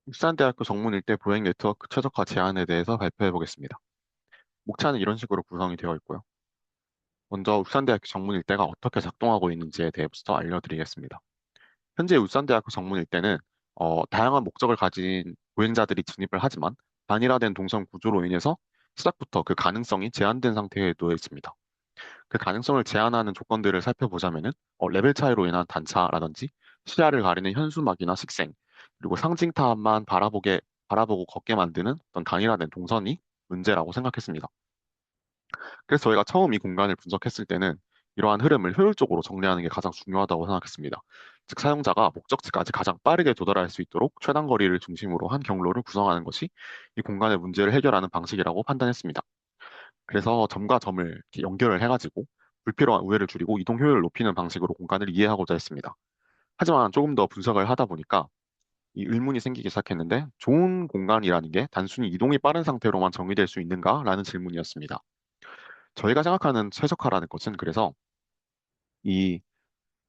울산대학교 정문 일대 보행 네트워크 최적화 제안에 대해서 발표해 보겠습니다. 목차는 이런 식으로 구성이 되어 있고요. 먼저 울산대학교 정문 일대가 어떻게 작동하고 있는지에 대해서 알려드리겠습니다. 현재 울산대학교 정문 일대는 다양한 목적을 가진 보행자들이 진입을 하지만 단일화된 동선 구조로 인해서 시작부터 그 가능성이 제한된 상태에 놓여 있습니다. 그 가능성을 제한하는 조건들을 살펴보자면은 레벨 차이로 인한 단차라든지 시야를 가리는 현수막이나 식생, 그리고 상징탑만 바라보고 걷게 만드는 어떤 단일화된 동선이 문제라고 생각했습니다. 그래서 저희가 처음 이 공간을 분석했을 때는 이러한 흐름을 효율적으로 정리하는 게 가장 중요하다고 생각했습니다. 즉, 사용자가 목적지까지 가장 빠르게 도달할 수 있도록 최단 거리를 중심으로 한 경로를 구성하는 것이 이 공간의 문제를 해결하는 방식이라고 판단했습니다. 그래서 점과 점을 이렇게 연결을 해가지고 불필요한 우회를 줄이고 이동 효율을 높이는 방식으로 공간을 이해하고자 했습니다. 하지만 조금 더 분석을 하다 보니까 이 의문이 생기기 시작했는데 좋은 공간이라는 게 단순히 이동이 빠른 상태로만 정의될 수 있는가라는 질문이었습니다. 저희가 생각하는 최적화라는 것은 그래서 이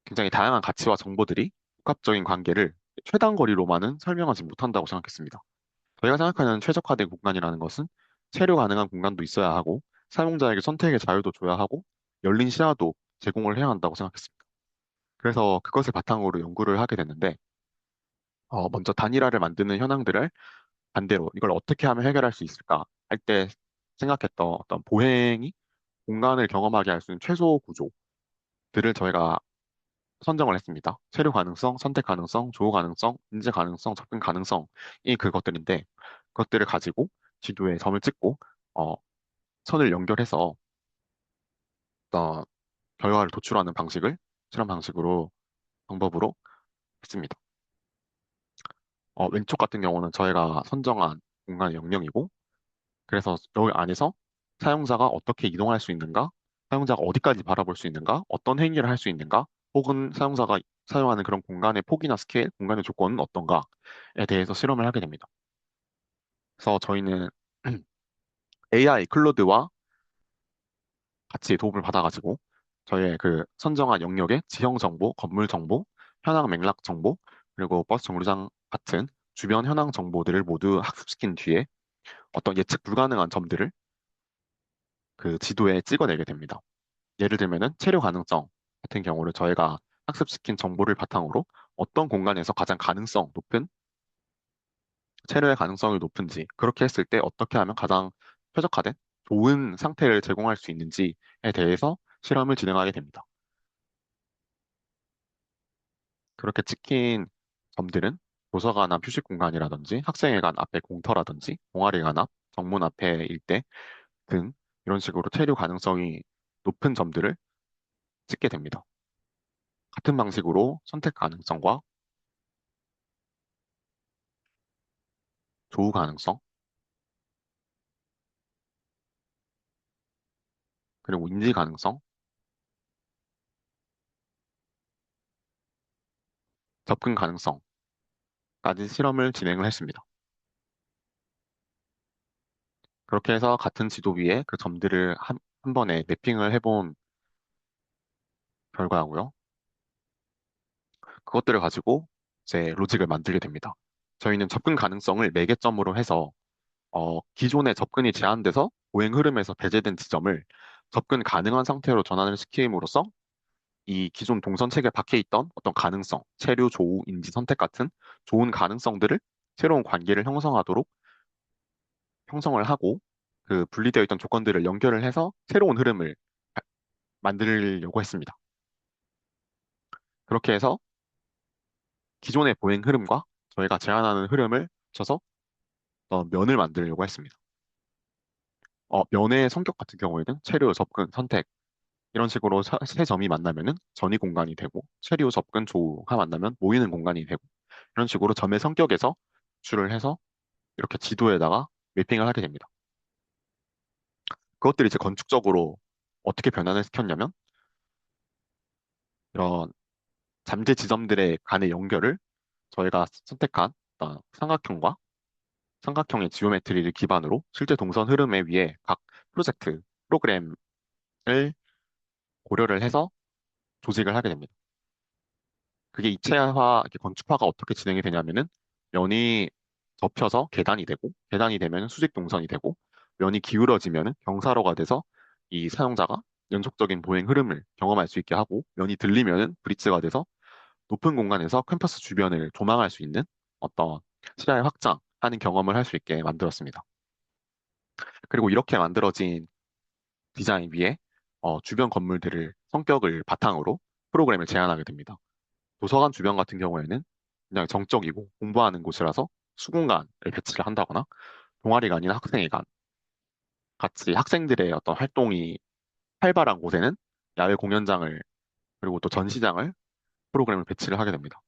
굉장히 다양한 가치와 정보들이 복합적인 관계를 최단 거리로만은 설명하지 못한다고 생각했습니다. 저희가 생각하는 최적화된 공간이라는 것은 체류 가능한 공간도 있어야 하고 사용자에게 선택의 자유도 줘야 하고 열린 시야도 제공을 해야 한다고 생각했습니다. 그래서 그것을 바탕으로 연구를 하게 됐는데 먼저 단일화를 만드는 현황들을 반대로 이걸 어떻게 하면 해결할 수 있을까 할 때 생각했던 어떤 보행이 공간을 경험하게 할 수 있는 최소 구조들을 저희가 선정을 했습니다. 체류 가능성, 선택 가능성, 조우 가능성, 인지 가능성, 접근 가능성이 그것들인데 그것들을 가지고 지도에 점을 찍고 어, 선을 연결해서 어, 결과를 도출하는 실험 방식으로 방법으로 했습니다. 왼쪽 같은 경우는 저희가 선정한 공간의 영역이고 그래서 여기 안에서 사용자가 어떻게 이동할 수 있는가, 사용자가 어디까지 바라볼 수 있는가, 어떤 행위를 할 수 있는가, 혹은 사용자가 사용하는 그런 공간의 폭이나 스케일, 공간의 조건은 어떤가에 대해서 실험을 하게 됩니다. 그래서 저희는 AI 클로드와 같이 도움을 받아가지고 저희의 그 선정한 영역의 지형 정보, 건물 정보, 현황 맥락 정보, 그리고 버스 정류장 같은 주변 현황 정보들을 모두 학습시킨 뒤에 어떤 예측 불가능한 점들을 그 지도에 찍어내게 됩니다. 예를 들면은 체류 가능성 같은 경우를 저희가 학습시킨 정보를 바탕으로 어떤 공간에서 가장 가능성 높은 체류의 가능성이 높은지 그렇게 했을 때 어떻게 하면 가장 최적화된 좋은 상태를 제공할 수 있는지에 대해서 실험을 진행하게 됩니다. 그렇게 찍힌 점들은 도서관 앞 휴식 공간이라든지 학생회관 앞에 공터라든지 동아리관 앞 정문 앞에 일대 등 이런 식으로 체류 가능성이 높은 점들을 찍게 됩니다. 같은 방식으로 선택 가능성과 조우 가능성 그리고 인지 가능성, 접근 가능성까지 실험을 진행을 했습니다. 그렇게 해서 같은 지도 위에 그 점들을 한 번에 매핑을 해본 결과고요. 그것들을 가지고 이제 로직을 만들게 됩니다. 저희는 접근 가능성을 매개점으로 해서 기존에 접근이 제한돼서 보행 흐름에서 배제된 지점을 접근 가능한 상태로 전환을 시킴으로써 이 기존 동선 체계에 박혀 있던 어떤 가능성, 체류, 조우, 인지 선택 같은 좋은 가능성들을 새로운 관계를 형성을 하고 그 분리되어 있던 조건들을 연결을 해서 새로운 흐름을 만들려고 했습니다. 그렇게 해서 기존의 보행 흐름과 저희가 제안하는 흐름을 합쳐서 면을 만들려고 했습니다. 면의 성격 같은 경우에는 체류, 접근, 선택 이런 식으로 세 점이 만나면은 전이 공간이 되고 체류, 접근, 조우가 만나면 모이는 공간이 되고 이런 식으로 점의 성격에서 추를 해서 이렇게 지도에다가 매핑을 하게 됩니다. 그것들이 이제 건축적으로 어떻게 변환을 시켰냐면 이런 잠재 지점들의 간의 연결을 저희가 선택한 삼각형과 삼각형의 지오메트리를 기반으로 실제 동선 흐름에 위해 각 프로그램을 고려를 해서 조직을 하게 됩니다. 그게 입체화, 이렇게 건축화가 어떻게 진행이 되냐면은 면이 덮여서 계단이 되고, 계단이 되면 수직 동선이 되고, 면이 기울어지면 경사로가 돼서 이 사용자가 연속적인 보행 흐름을 경험할 수 있게 하고, 면이 들리면 브릿지가 돼서 높은 공간에서 캠퍼스 주변을 조망할 수 있는 어떤 시야의 확장하는 경험을 할 수 있게 만들었습니다. 그리고 이렇게 만들어진 디자인 위에 주변 건물들을 성격을 바탕으로 프로그램을 제안하게 됩니다. 도서관 주변 같은 경우에는 그냥 정적이고 공부하는 곳이라서 수공간을 배치를 한다거나 동아리가 아닌 학생회관 같이 학생들의 어떤 활동이 활발한 곳에는 야외 공연장을 그리고 또 전시장을 프로그램을 배치를 하게 됩니다.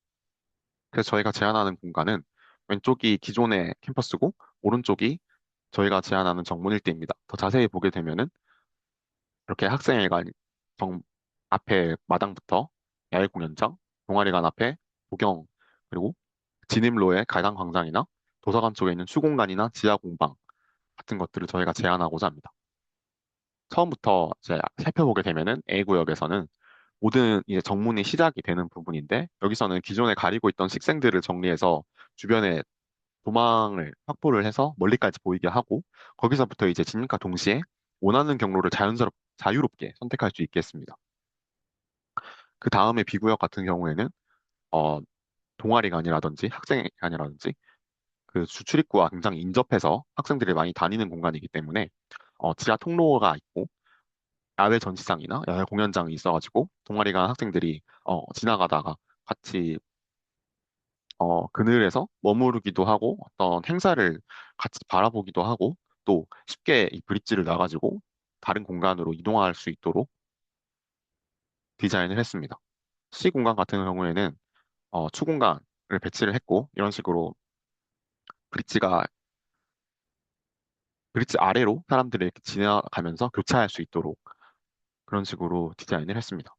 그래서 저희가 제안하는 공간은 왼쪽이 기존의 캠퍼스고 오른쪽이 저희가 제안하는 정문 일대입니다. 더 자세히 보게 되면은 이렇게 학생회관 앞에 마당부터 야외 공연장, 동아리관 앞에 도경, 그리고 진입로의 가상 광장이나 도서관 쪽에 있는 수공간이나 지하 공방 같은 것들을 저희가 제안하고자 합니다. 처음부터 이제 살펴보게 되면은 A구역에서는 모든 이제 정문이 시작이 되는 부분인데 여기서는 기존에 가리고 있던 식생들을 정리해서 주변에 도망을 확보를 해서 멀리까지 보이게 하고 거기서부터 이제 진입과 동시에 원하는 경로를 자유롭게 선택할 수 있게 했습니다. 그 다음에 B구역 같은 경우에는 어, 동아리관이라든지 학생회관이라든지 그 주출입구와 굉장히 인접해서 학생들이 많이 다니는 공간이기 때문에 지하 통로가 있고 야외 전시장이나 야외 공연장이 있어가지고 동아리관 학생들이 지나가다가 같이 그늘에서 머무르기도 하고 어떤 행사를 같이 바라보기도 하고 또 쉽게 이 브릿지를 놔가지고 다른 공간으로 이동할 수 있도록 디자인을 했습니다. C 공간 같은 경우에는 추공간을 배치를 했고 이런 식으로 브릿지가 브릿지 아래로 사람들이 이렇게 지나가면서 교차할 수 있도록 그런 식으로 디자인을 했습니다.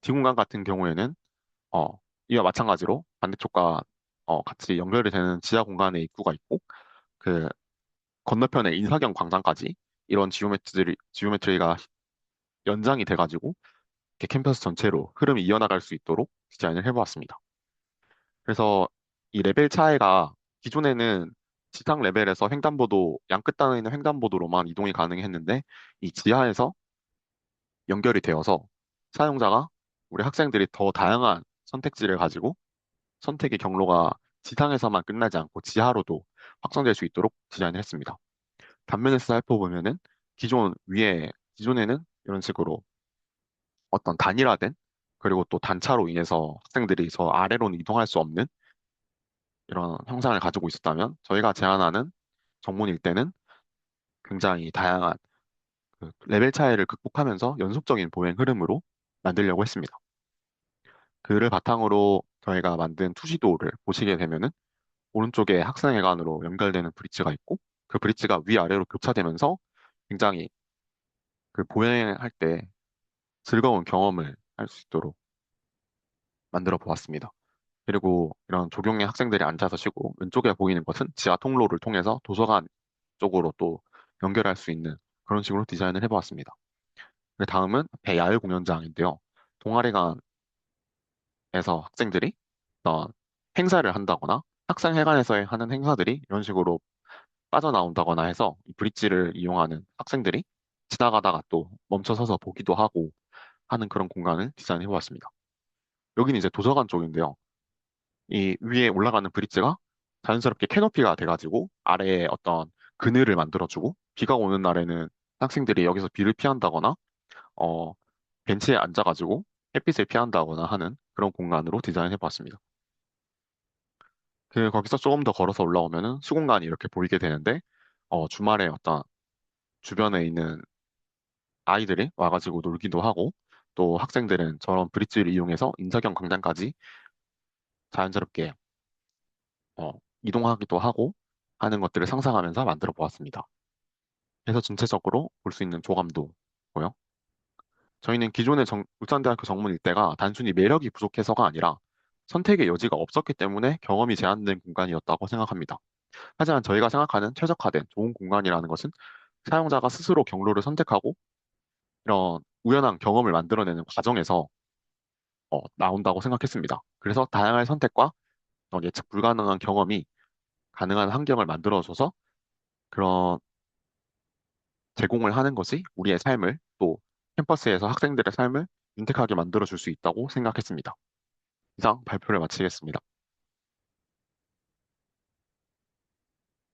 D 공간 같은 경우에는 어, 이와 마찬가지로 반대쪽과 같이 연결이 되는 지하 공간에 입구가 있고 그 건너편에 인사경 광장까지 이런 지오메트리가 연장이 돼가지고 이렇게 캠퍼스 전체로 흐름이 이어나갈 수 있도록 디자인을 해보았습니다. 그래서 이 레벨 차이가 기존에는 지상 레벨에서 횡단보도 양끝 단에 있는 횡단보도로만 이동이 가능했는데 이 지하에서 연결이 되어서 사용자가 우리 학생들이 더 다양한 선택지를 가지고 선택의 경로가 지상에서만 끝나지 않고 지하로도 확장될 수 있도록 디자인을 했습니다. 단면에서 살펴보면은 기존에는 이런 식으로 어떤 단일화된 그리고 또 단차로 인해서 학생들이 저 아래로는 이동할 수 없는 이런 형상을 가지고 있었다면 저희가 제안하는 정문일 때는 굉장히 다양한 그 레벨 차이를 극복하면서 연속적인 보행 흐름으로 만들려고 했습니다. 그를 바탕으로 저희가 만든 투시도를 보시게 되면은 오른쪽에 학생회관으로 연결되는 브릿지가 있고 그 브릿지가 위아래로 교차되면서 굉장히 그 보행할 때 즐거운 경험을 할 수 있도록 만들어 보았습니다. 그리고 이런 조경에 학생들이 앉아서 쉬고 왼쪽에 보이는 것은 지하 통로를 통해서 도서관 쪽으로 또 연결할 수 있는 그런 식으로 디자인을 해보았습니다. 그 다음은 배야외 공연장인데요. 동아리관에서 학생들이 어떤 행사를 한다거나 학생회관에서 하는 행사들이 이런 식으로 빠져나온다거나 해서 이 브릿지를 이용하는 학생들이 지나가다가 또 멈춰서서 보기도 하고 하는 그런 공간을 디자인해 보았습니다. 여기는 이제 도서관 쪽인데요. 이 위에 올라가는 브릿지가 자연스럽게 캐노피가 돼가지고 아래에 어떤 그늘을 만들어주고 비가 오는 날에는 학생들이 여기서 비를 피한다거나 어, 벤치에 앉아가지고 햇빛을 피한다거나 하는 그런 공간으로 디자인해 보았습니다. 거기서 조금 더 걸어서 올라오면은 수공간이 이렇게 보이게 되는데 주말에 어떤 주변에 있는 아이들이 와가지고 놀기도 하고 또 학생들은 저런 브릿지를 이용해서 인사경 광장까지 자연스럽게 어, 이동하기도 하고 하는 것들을 상상하면서 만들어 보았습니다. 그래서 전체적으로 볼 수 있는 조감도 고요. 저희는 기존의 울산대학교 정문 일대가 단순히 매력이 부족해서가 아니라 선택의 여지가 없었기 때문에 경험이 제한된 공간이었다고 생각합니다. 하지만 저희가 생각하는 최적화된 좋은 공간이라는 것은 사용자가 스스로 경로를 선택하고 이런 우연한 경험을 만들어내는 과정에서 나온다고 생각했습니다. 그래서 다양한 선택과 예측 불가능한 경험이 가능한 환경을 만들어줘서 그런 제공을 하는 것이 우리의 삶을 또 캠퍼스에서 학생들의 삶을 윤택하게 만들어줄 수 있다고 생각했습니다. 이상 발표를 마치겠습니다.